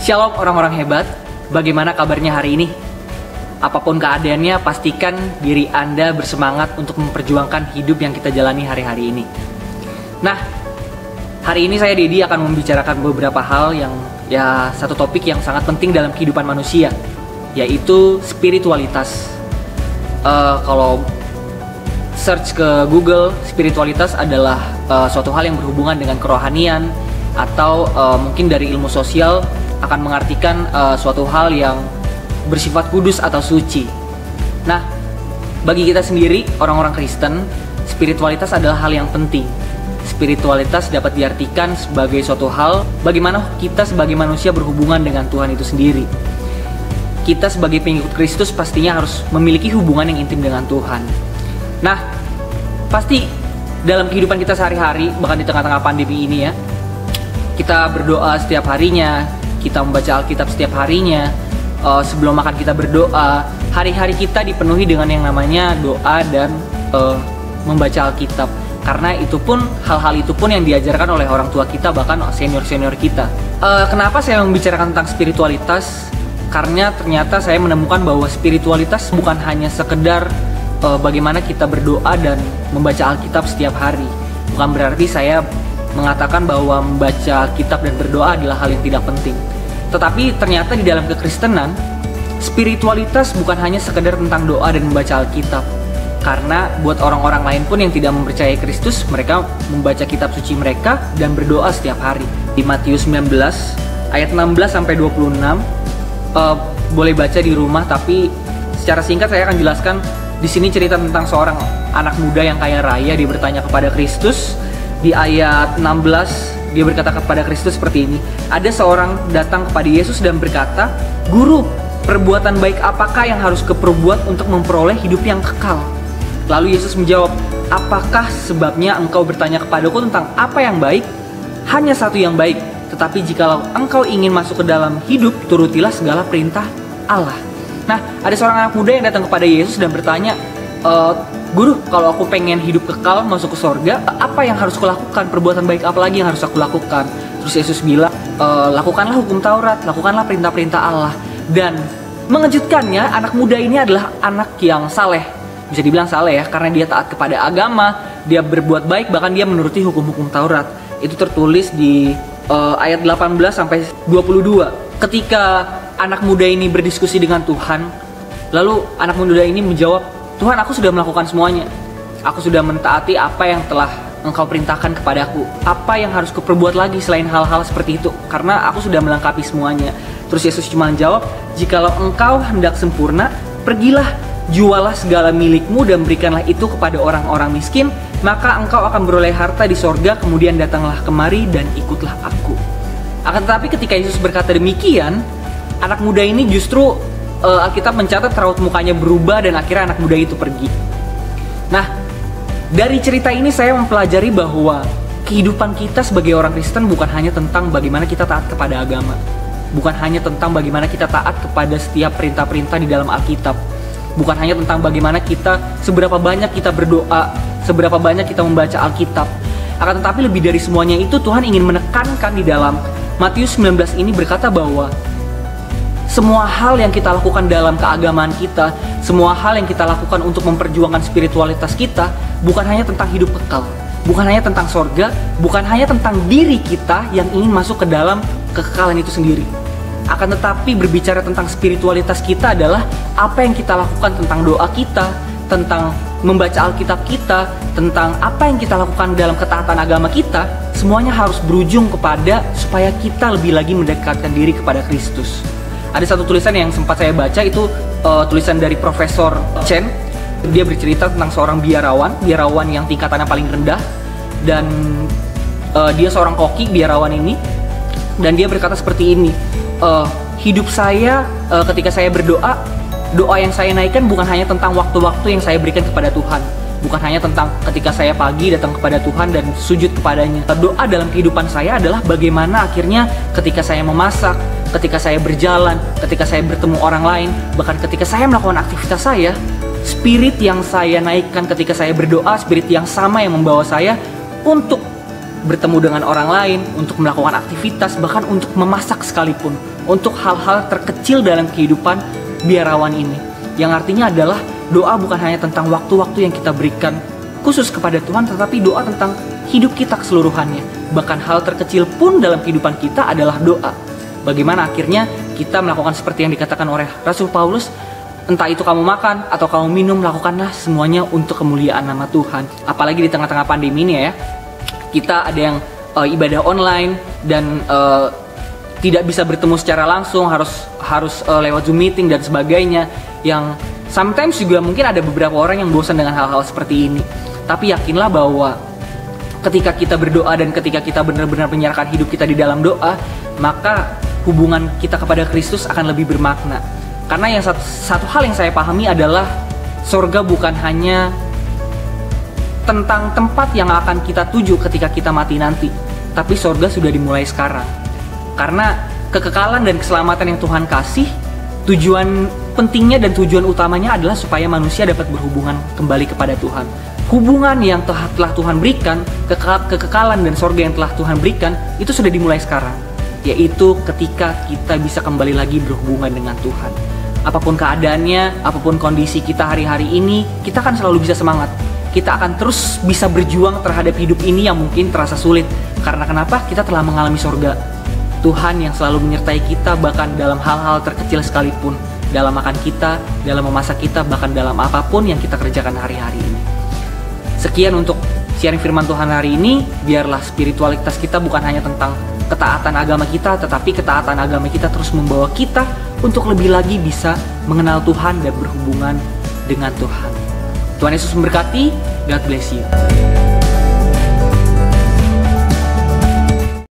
Shalom orang-orang hebat, bagaimana kabarnya hari ini? Apapun keadaannya, pastikan diri Anda bersemangat untuk memperjuangkan hidup yang kita jalani hari-hari ini. Nah, hari ini saya Dedi akan membicarakan beberapa hal yang satu topik yang sangat penting dalam kehidupan manusia, yaitu spiritualitas. Kalau search ke Google, spiritualitas adalah suatu hal yang berhubungan dengan kerohanian, atau mungkin dari ilmu sosial akan mengartikan suatu hal yang bersifat kudus atau suci. Nah, bagi kita sendiri, orang-orang Kristen, spiritualitas adalah hal yang penting. Spiritualitas dapat diartikan sebagai suatu hal bagaimana kita sebagai manusia berhubungan dengan Tuhan itu sendiri. Kita sebagai pengikut Kristus pastinya harus memiliki hubungan yang intim dengan Tuhan. Nah, pasti dalam kehidupan kita sehari-hari, bahkan di tengah-tengah pandemi ini ya, kita berdoa setiap harinya, kita membaca Alkitab setiap harinya. Sebelum makan kita berdoa. Hari-hari kita dipenuhi dengan yang namanya doa dan membaca Alkitab. Karena itu pun, hal-hal itu pun yang diajarkan oleh orang tua kita, bahkan senior-senior kita. Kenapa saya membicarakan tentang spiritualitas? Karena ternyata saya menemukan bahwa spiritualitas bukan hanya sekedar bagaimana kita berdoa dan membaca Alkitab setiap hari. Bukan berarti saya mengatakan bahwa membaca kitab dan berdoa adalah hal yang tidak penting. Tetapi ternyata di dalam kekristenan, spiritualitas bukan hanya sekedar tentang doa dan membaca Alkitab. Karena buat orang-orang lain pun yang tidak mempercayai Kristus, mereka membaca kitab suci mereka dan berdoa setiap hari. Di Matius 19 ayat 16 sampai 26, boleh baca di rumah, tapi secara singkat saya akan jelaskan. Di sini cerita tentang seorang anak muda yang kaya raya. Dia bertanya kepada Kristus. Di ayat 16 dia berkata kepada Kristus seperti ini. Ada seorang datang kepada Yesus dan berkata, "Guru, perbuatan baik apakah yang harus kuperbuat untuk memperoleh hidup yang kekal?" Lalu Yesus menjawab, "Apakah sebabnya engkau bertanya kepadaku tentang apa yang baik? Hanya satu yang baik. Tetapi jikalau engkau ingin masuk ke dalam hidup, turutilah segala perintah Allah." Nah, ada seorang anak muda yang datang kepada Yesus dan bertanya, "Guru, kalau aku pengen hidup kekal, masuk ke sorga, apa yang harus kulakukan? Perbuatan baik apa lagi yang harus aku lakukan?" Terus Yesus bilang, "Lakukanlah hukum Taurat, lakukanlah perintah-perintah Allah." Dan mengejutkannya, anak muda ini adalah anak yang saleh. Bisa dibilang saleh ya, karena dia taat kepada agama, dia berbuat baik, bahkan dia menuruti hukum-hukum Taurat. Itu tertulis di ayat 18 sampai 22. Ketika anak muda ini berdiskusi dengan Tuhan, lalu anak muda ini menjawab, "Tuhan, aku sudah melakukan semuanya. Aku sudah mentaati apa yang telah Engkau perintahkan kepadaku. Apa yang harus kuperbuat lagi selain hal-hal seperti itu? Karena aku sudah melengkapi semuanya." Terus Yesus cuma jawab, "Jikalau engkau hendak sempurna, pergilah, jualah segala milikmu dan berikanlah itu kepada orang-orang miskin, maka engkau akan beroleh harta di sorga, kemudian datanglah kemari dan ikutlah aku." Akan tetapi ketika Yesus berkata demikian, anak muda ini justru Alkitab mencatat raut mukanya berubah dan akhirnya anak muda itu pergi. Nah, dari cerita ini saya mempelajari bahwa kehidupan kita sebagai orang Kristen bukan hanya tentang bagaimana kita taat kepada agama. Bukan hanya tentang bagaimana kita taat kepada setiap perintah-perintah di dalam Alkitab. Bukan hanya tentang bagaimana kita, seberapa banyak kita berdoa, seberapa banyak kita membaca Alkitab. Akan tetapi lebih dari semuanya itu, Tuhan ingin menekankan di dalam Matius 19 ini berkata bahwa semua hal yang kita lakukan dalam keagamaan kita, semua hal yang kita lakukan untuk memperjuangkan spiritualitas kita, bukan hanya tentang hidup kekal, bukan hanya tentang sorga, bukan hanya tentang diri kita yang ingin masuk ke dalam kekekalan itu sendiri. Akan tetapi berbicara tentang spiritualitas kita adalah apa yang kita lakukan tentang doa kita, tentang membaca Alkitab kita, tentang apa yang kita lakukan dalam ketaatan agama kita, semuanya harus berujung kepada supaya kita lebih lagi mendekatkan diri kepada Kristus. Ada satu tulisan yang sempat saya baca, itu tulisan dari Profesor Chen. Dia bercerita tentang seorang biarawan yang tingkatannya paling rendah, dan dia seorang koki, biarawan ini, dan dia berkata seperti ini, "Hidup saya ketika saya berdoa, doa yang saya naikkan bukan hanya tentang waktu-waktu yang saya berikan kepada Tuhan, bukan hanya tentang ketika saya pagi datang kepada Tuhan dan sujud kepadanya. Doa dalam kehidupan saya adalah bagaimana akhirnya ketika saya memasak, ketika saya berjalan, ketika saya bertemu orang lain, bahkan ketika saya melakukan aktivitas saya, spirit yang saya naikkan ketika saya berdoa, spirit yang sama yang membawa saya untuk bertemu dengan orang lain, untuk melakukan aktivitas, bahkan untuk memasak sekalipun, untuk hal-hal terkecil dalam kehidupan biarawan ini. Yang artinya adalah doa bukan hanya tentang waktu-waktu yang kita berikan khusus kepada Tuhan, tetapi doa tentang hidup kita keseluruhannya. Bahkan hal terkecil pun dalam kehidupan kita adalah doa. Bagaimana akhirnya kita melakukan seperti yang dikatakan oleh Rasul Paulus, entah itu kamu makan atau kamu minum, lakukanlah semuanya untuk kemuliaan nama Tuhan. Apalagi di tengah-tengah pandemi ini ya, kita ada yang ibadah online dan tidak bisa bertemu secara langsung, harus lewat Zoom meeting dan sebagainya, yang sometimes juga mungkin ada beberapa orang yang bosan dengan hal-hal seperti ini. Tapi yakinlah bahwa ketika kita berdoa dan ketika kita benar-benar menyerahkan hidup kita di dalam doa, maka hubungan kita kepada Kristus akan lebih bermakna. Karena yang satu hal yang saya pahami adalah surga bukan hanya tentang tempat yang akan kita tuju ketika kita mati nanti, tapi surga sudah dimulai sekarang. Karena kekekalan dan keselamatan yang Tuhan kasih, tujuan pentingnya dan tujuan utamanya adalah supaya manusia dapat berhubungan kembali kepada Tuhan. Hubungan yang telah Tuhan berikan, kekekalan dan surga yang telah Tuhan berikan, itu sudah dimulai sekarang. Yaitu ketika kita bisa kembali lagi berhubungan dengan Tuhan. Apapun keadaannya, apapun kondisi kita hari-hari ini, kita akan selalu bisa semangat. Kita akan terus bisa berjuang terhadap hidup ini yang mungkin terasa sulit. Karena kenapa? Kita telah mengalami surga. Tuhan yang selalu menyertai kita bahkan dalam hal-hal terkecil sekalipun. Dalam makan kita, dalam memasak kita, bahkan dalam apapun yang kita kerjakan hari-hari ini. Sekian untuk sharing firman Tuhan hari ini. Biarlah spiritualitas kita bukan hanya tentang ketaatan agama kita, tetapi ketaatan agama kita terus membawa kita untuk lebih lagi bisa mengenal Tuhan dan berhubungan dengan Tuhan. Tuhan Yesus memberkati. God bless you.